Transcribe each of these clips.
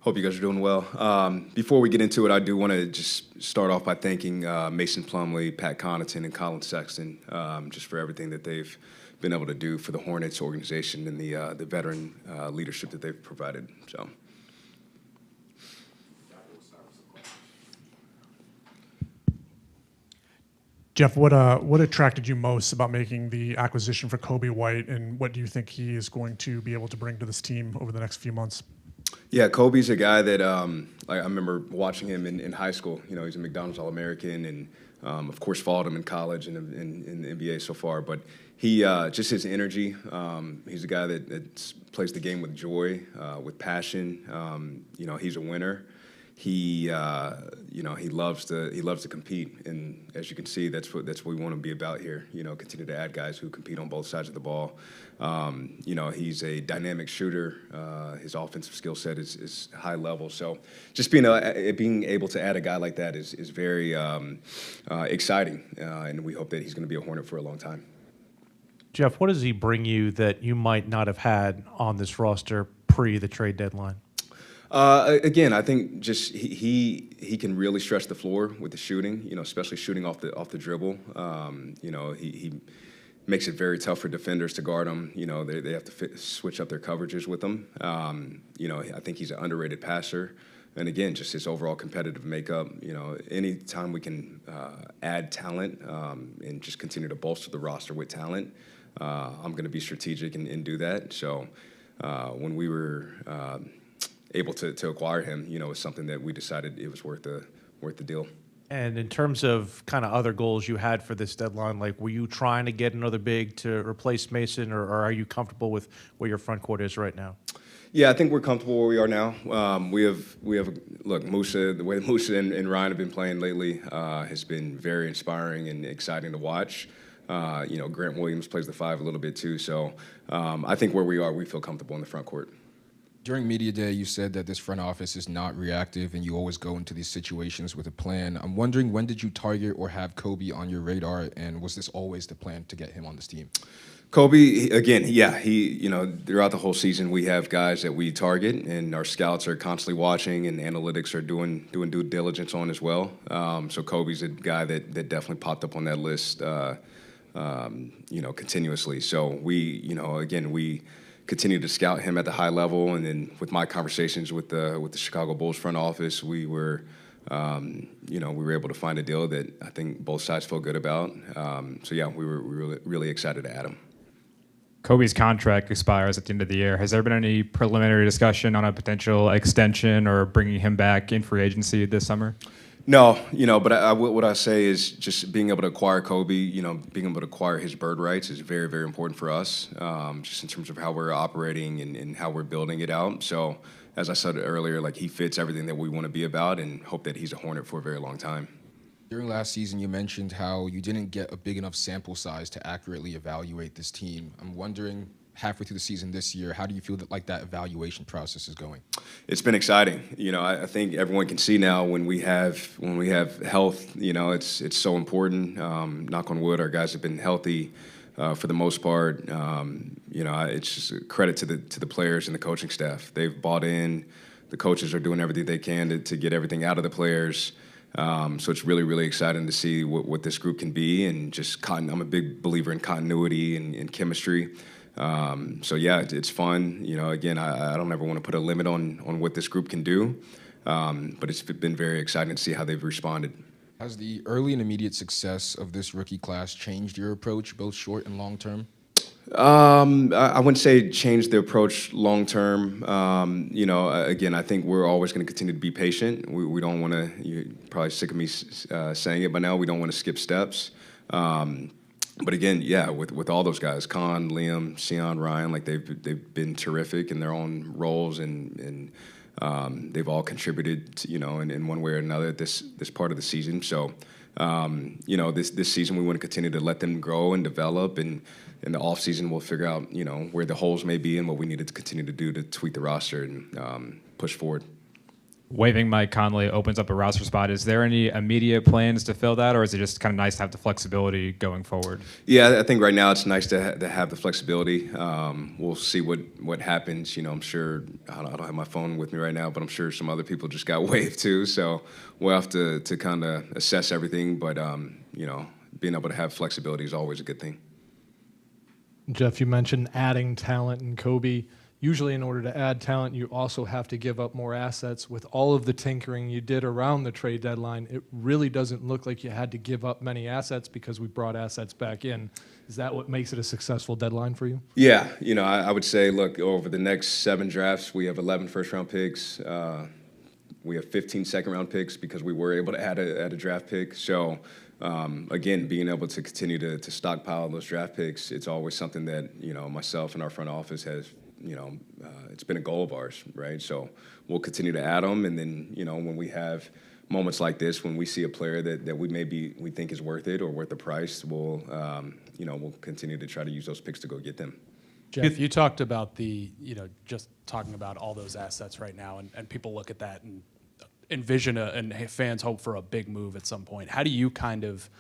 Hope you guys are doing well. Before we get into it, I do want to just start off by thanking Mason Plumlee, Pat Connaughton, and Colin Sexton just for everything that they've been able to do for the Hornets organization and the veteran leadership that they've provided. So. Jeff, what attracted you most about making the acquisition for Coby White, and what do you think he is going to be able to bring to this team over the next few months? Yeah, Coby's a guy that I remember watching him in high school. You know, he's a McDonald's All-American, and of course followed him in college and in the NBA so far. But he just his energy. He's a guy that plays the game with joy, with passion. You know, he's a winner. He loves to compete, and as you can see, that's what we want to be about here. You know, continue to add guys who compete on both sides of the ball. You know, he's a dynamic shooter. His offensive skill set is high level. So, just being able to add a guy like that is very exciting, and we hope that he's going to be a Hornet for a long time. Jeff, what does he bring you that you might not have had on this roster pre the trade deadline? Again, I think just he can really stretch the floor with the shooting, you know, especially shooting off the dribble. You know, he makes it very tough for defenders to guard him. You know, they have to switch up their coverages with him. You know, I think he's an underrated passer. And again, just his overall competitive makeup. You know, anytime we can add talent and just continue to bolster the roster with talent, I'm going to be strategic and do that. So when we were able to acquire him, you know, it's something that we decided it was worth the deal. And in terms of kind of other goals you had for this deadline, like were you trying to get another big to replace Mason, or are you comfortable with where your front court is right now? Yeah, I think we're comfortable where we are now. We have look, Musa, the way Musa and Ryan have been playing lately has been very inspiring and exciting to watch. You know, Grant Williams plays the 5 a little bit too, so I think where we are, we feel comfortable in the front court. During media day, you said that this front office is not reactive and you always go into these situations with a plan. I'm wondering, when did you target or have Coby on your radar, and was this always the plan to get him on this team? Coby, again, yeah, you know, throughout the whole season, we have guys that we target, and our scouts are constantly watching, and analytics are doing due diligence on as well. So Coby's a guy that definitely popped up on that list, you know, continuously. So we continue to scout him at the high level, and then with my conversations with the Chicago Bulls front office, we were able to find a deal that I think both sides feel good about. So yeah, we were really excited to add him. Coby's contract expires at the end of the year. Has there been any preliminary discussion on a potential extension or bringing him back in free agency this summer? No, you know, but what I say is just being able to acquire Coby, you know, being able to acquire his bird rights is very, very important for us, just in terms of how we're operating and how we're building it out. So, as I said earlier, like, he fits everything that we want to be about, and hope that he's a Hornet for a very long time. During last season, you mentioned how you didn't get a big enough sample size to accurately evaluate this team. I'm wondering, halfway through the season this year, how do you feel that evaluation process is going? It's been exciting. You know, I think everyone can see now when we have health, you know, it's so important. Knock on wood, our guys have been healthy for the most part. You know, it's just a credit to the players and the coaching staff. They've bought in. The coaches are doing everything they can to get everything out of the players. So it's really, really exciting to see what this group can be, and just I'm a big believer in continuity and chemistry. So yeah, it's fun. You know, again, I don't ever want to put a limit on what this group can do, but it's been very exciting to see how they've responded. Has the early and immediate success of this rookie class changed your approach, both short and long term? I wouldn't say change the approach long term. You know, again, I think we're always going to continue to be patient. We don't want to. You're probably sick of me saying it by now. We don't want to skip steps. But again, yeah, with all those guys, Con, Liam, Sion, Ryan, like they've been terrific in their own roles, and they've all contributed to, you know, in one way or another this part of the season. So, you know, this season we want to continue to let them grow and develop, and in the off season we'll figure out, you know, where the holes may be and what we need to continue to do to tweak the roster and push forward. waiving Mike Conley opens up a roster spot. Is there any immediate plans to fill that, or is it just kind of nice to have the flexibility going forward? Yeah, I think right now it's nice to have the flexibility. We'll see what happens. You know, I'm sure I don't have my phone with me right now, but I'm sure some other people just got waived too. So we'll have to kind of assess everything. But you know, being able to have flexibility is always a good thing. Jeff, you mentioned adding talent in Kobe. Usually in order to add talent, you also have to give up more assets. With all of the tinkering you did around the trade deadline, it really doesn't look like you had to give up many assets because we brought assets back in. Is that what makes it a successful deadline for you? Yeah, you know, I would say, look, over the next 7 drafts, we have 11 first-round picks. We have 15 second-round picks because we were able to add a draft pick. So, again, being able to continue to stockpile those draft picks, it's always something that, you know, myself and our front office has, you know, it's been a goal of ours, right? So we'll continue to add them, and then, you know, when we have moments like this, when we see a player that we think is worth it or worth the price, we'll continue to try to use those picks to go get them. Jeff, you talked about just talking about all those assets right now, and people look at that and envision and fans hope for a big move at some point. How do you kind of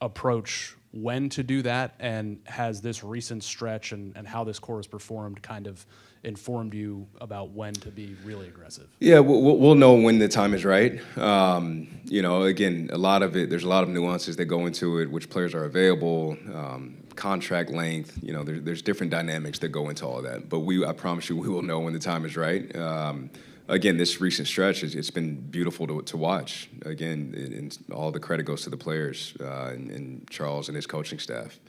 approach when to do that, and has this recent stretch and how this core has performed kind of informed you about when to be really aggressive? Yeah, we'll know when the time is right. You know, again, there's a lot of nuances that go into it, which players are available, contract length. You know, there's different dynamics that go into all of that. But I promise you, we will know when the time is right. Again, this recent stretch, it's been beautiful to watch. Again, and all the credit goes to the players and Charles and his coaching staff.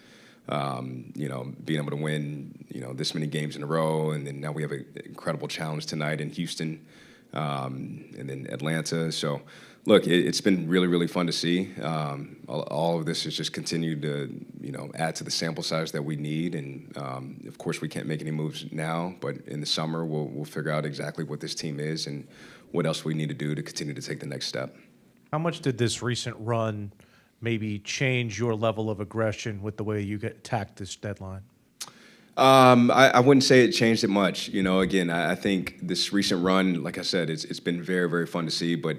You know, being able to win, you know, this many games in a row, and then now we have an incredible challenge tonight in Houston, and then Atlanta. So, look, it's been really, really fun to see. All of this has just continued to, you know, add to the sample size that we need. And, of course, we can't make any moves now, but in the summer we'll figure out exactly what this team is and what else we need to do to continue to take the next step. How much did this recent run maybe change your level of aggression with the way you attacked this deadline? I wouldn't say it changed it much. You know, again, I think this recent run, like I said, it's been very, very fun to see, but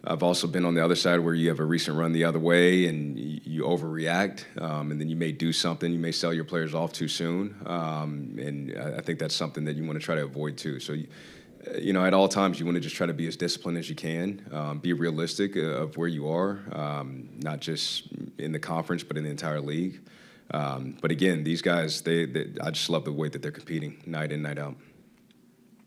I've also been on the other side where you have a recent run the other way and you overreact, and then you may do something. You may sell your players off too soon, and I think that's something that you want to try to avoid too. So, you know, at all times you want to just try to be as disciplined as you can, be realistic of where you are, not just in the conference but in the entire league. But again, these guys, I just love the way that they're competing night in, night out.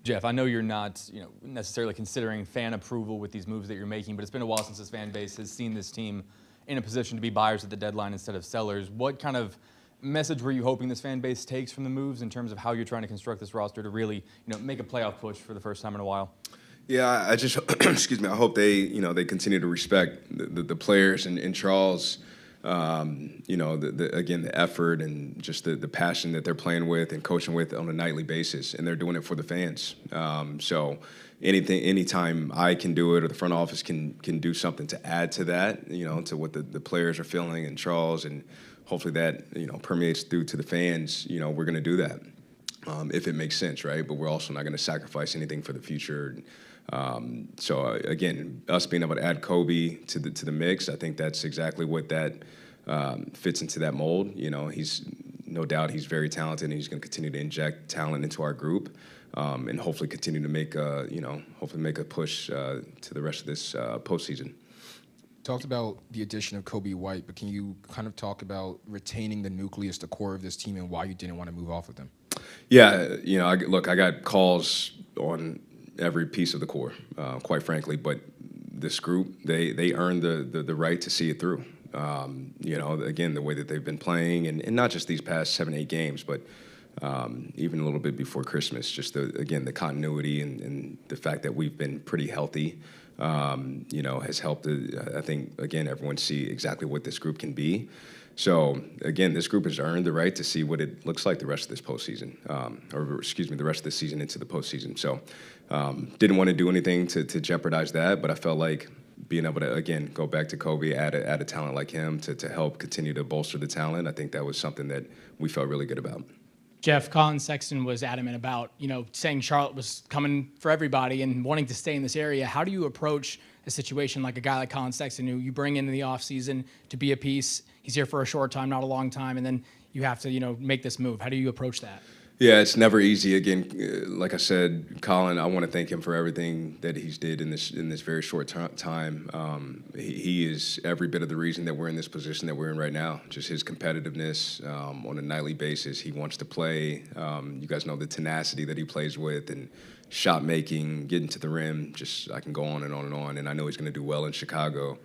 Jeff, I know you're not, necessarily considering fan approval with these moves that you're making, but it's been a while since this fan base has seen this team in a position to be buyers at the deadline instead of sellers. What kind of message were you hoping this fan base takes from the moves in terms of how you're trying to construct this roster to really, make a playoff push for the first time in a while? Yeah, I just excuse me. I hope they continue to respect the players and Charles. Again, the effort and just the passion that they're playing with and coaching with on a nightly basis, and they're doing it for the fans. So anytime I can do it or the front office can do something to add to that, to what the players are feeling and Charles, and hopefully that, permeates through to the fans, we're going to do that if it makes sense, right? But we're also not going to sacrifice anything for the future. So again, us being able to add Kobe to the mix, I think that's exactly what that fits into that mold. He's no doubt he's very talented, and he's going to continue to inject talent into our group, and hopefully continue to make a push to the rest of this postseason. Talked about the addition of Kobe White, but can you kind of talk about retaining the nucleus, the core of this team, and why you didn't want to move off of them? Yeah, I got calls on every piece of the core, quite frankly, but this group, they earned the right to see it through. Again, the way that they've been playing, and not just these past 7-8 games, but even a little bit before Christmas, just the continuity and the fact that we've been pretty healthy, has helped, I think, again, everyone see exactly what this group can be. So, again, this group has earned the right to see what it looks like the rest of this postseason, the rest of the season into the postseason. So, didn't want to do anything to jeopardize that, but I felt like being able to, again, go back to Kobe, add a talent like him to help continue to bolster the talent, I think that was something that we felt really good about. Jeff, Colin Sexton was adamant about, saying Charlotte was coming for everybody and wanting to stay in this area. How do you approach a situation like a guy like Colin Sexton, who you bring in the offseason to be a piece? He's here for a short time, not a long time, and then you have to, make this move. How do you approach that? Yeah, it's never easy. Again, like I said, Colin, I want to thank him for everything that he's did in this very short time. He is every bit of the reason that we're in this position that we're in right now. Just his competitiveness on a nightly basis. He wants to play. You guys know the tenacity that he plays with and shot making, getting to the rim. Just I can go on and on and on. And I know he's going to do well in Chicago.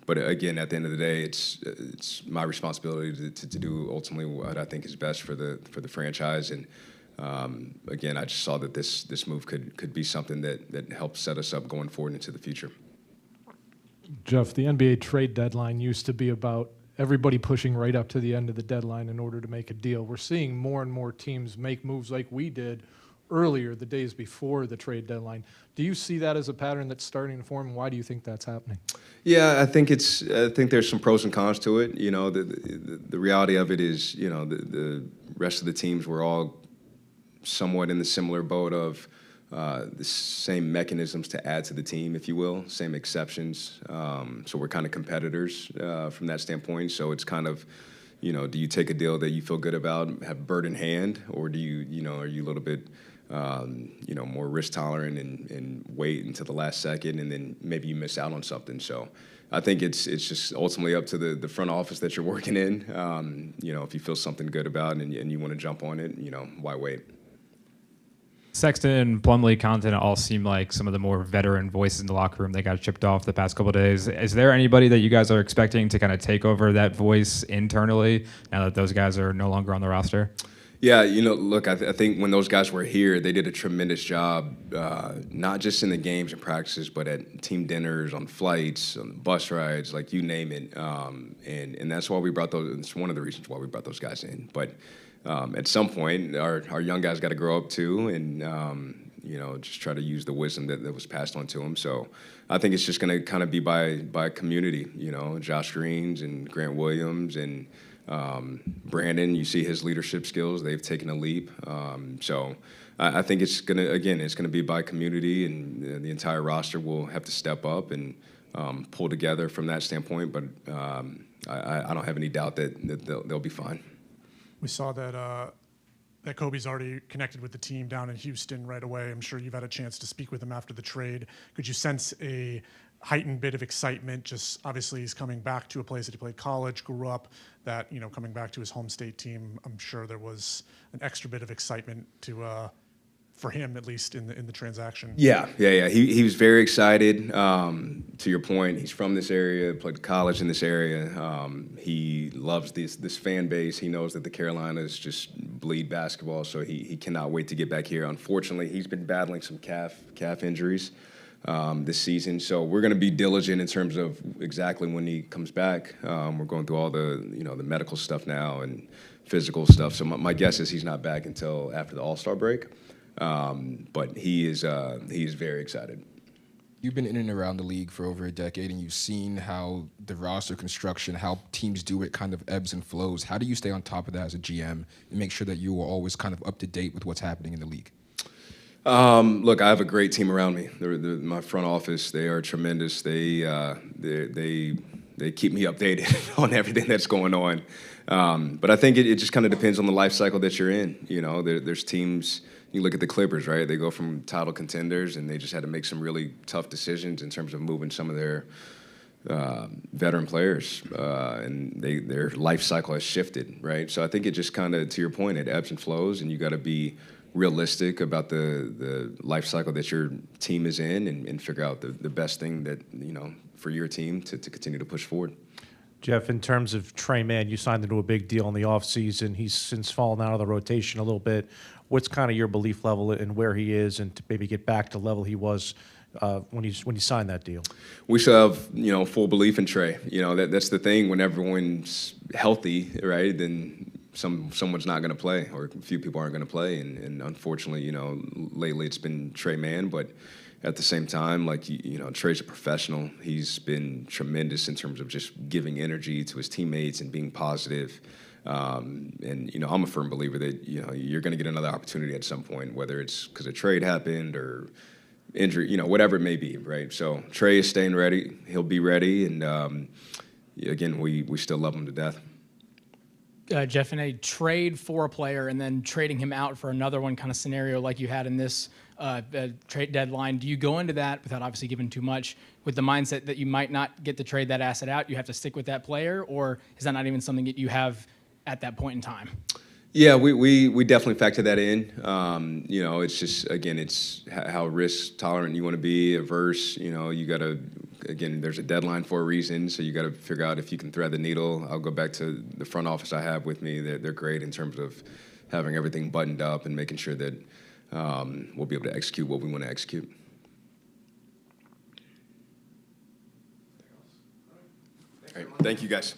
But again, at the end of the day, it's my responsibility to do ultimately what I think is best for the franchise. And again, I just saw that this move could be something that helps set us up going forward into the future. Jeff, the NBA trade deadline used to be about everybody pushing right up to the end of the deadline in order to make a deal. We're seeing more and more teams make moves like we did earlier, the days before the trade deadline. Do you see that as a pattern that's starting to form? Why do you think that's happening? Yeah, I think there's some pros and cons to it. The reality of it is, the rest of the teams were all somewhat in the similar boat of the same mechanisms to add to the team, if you will, same exceptions. So we're kind of competitors from that standpoint. So it's kind of, do you take a deal that you feel good about, have bird in hand, or do you, are you a little bit more risk tolerant and wait until the last second, and then maybe you miss out on something. So I think it's just ultimately up to the front office that you're working in. If you feel something good about it and you want to jump on it, why wait? Sexton and Plumlee, Connaughton all seem like some of the more veteran voices in the locker room. They got chipped off the past couple of days. Is there anybody that you guys are expecting to kind of take over that voice internally now that those guys are no longer on the roster? Yeah, look, I think when those guys were here, they did a tremendous job, not just in the games and practices, but at team dinners, on flights, on bus rides, like you name it. And that's why we brought those. It's one of the reasons why we brought those guys in. But at some point, our young guys got to grow up too, and just try to use the wisdom that was passed on to them. So I think it's just going to kind of be by community. Josh Greens and Grant Williams and Brandon, you see his leadership skills; they've taken a leap. So I think it's gonna be by community, and the entire roster will have to step up and pull together from that standpoint. But I don't have any doubt that they'll be fine. We saw that Kobe's already connected with the team down in Houston right away. I'm sure you've had a chance to speak with him after the trade. Could you sense a heightened bit of excitement? Just obviously he's coming back to a place that he played college, grew up, that, coming back to his home state team, I'm sure there was an extra bit of excitement for him, at least in the transaction. Yeah. He was very excited. To your point, he's from this area, played college in this area. He loves this fan base. He knows that the Carolinas just bleed basketball, so he cannot wait to get back here. Unfortunately, he's been battling some calf injuries this season, so we're going to be diligent in terms of exactly when he comes back. We're going through all the the medical stuff now and physical stuff. So my guess is he's not back until after the All-Star break. But he is very excited. You've been in and around the league for over a decade, and you've seen how the roster construction, how teams do it, kind of ebbs and flows. How do you stay on top of that as a GM and make sure that you are always kind of up to date with what's happening in the league? Look, I have a great team around me. My front office, they are tremendous. They keep me updated on everything that's going on. But I think it just kind of depends on the life cycle that you're in. There's teams. You look at the Clippers, right? They go from title contenders, and they just had to make some really tough decisions in terms of moving some of their veteran players, and their life cycle has shifted, right? So I think it just kind of, to your point, it ebbs and flows, and you got to be realistic about the life cycle that your team is in, and figure out the best thing that for your team to continue to push forward. Jeff, in terms of Trey Mann, you signed him to a big deal in the offseason. He's since fallen out of the rotation a little bit. What's kind of your belief level in where he is, and to maybe get back to the level he was when you signed that deal? We still have full belief in Trey. That's the thing. When everyone's healthy, right, then someone's not going to play, or a few people aren't going to play. And unfortunately, lately it's been Trey Mann, but at the same time, Trey's a professional. He's been tremendous in terms of just giving energy to his teammates and being positive. And I'm a firm believer that you're going to get another opportunity at some point, whether it's because a trade happened or injury, whatever it may be, right? So Trey is staying ready. He'll be ready, and again, we still love him to death. Jeff, in a trade for a player and then trading him out for another one kind of scenario like you had in this trade deadline, do you go into that, without obviously giving too much, with the mindset that you might not get to trade that asset out, you have to stick with that player, or is that not even something that you have at that point in time? Yeah, we definitely factor that in. It's just, again, it's how risk tolerant you want to be, averse. You got to, again, there's a deadline for a reason, so you got to figure out if you can thread the needle. I'll go back to the front office I have with me. They're great in terms of having everything buttoned up and making sure that we'll be able to execute what we want to execute. All right, thank you, guys.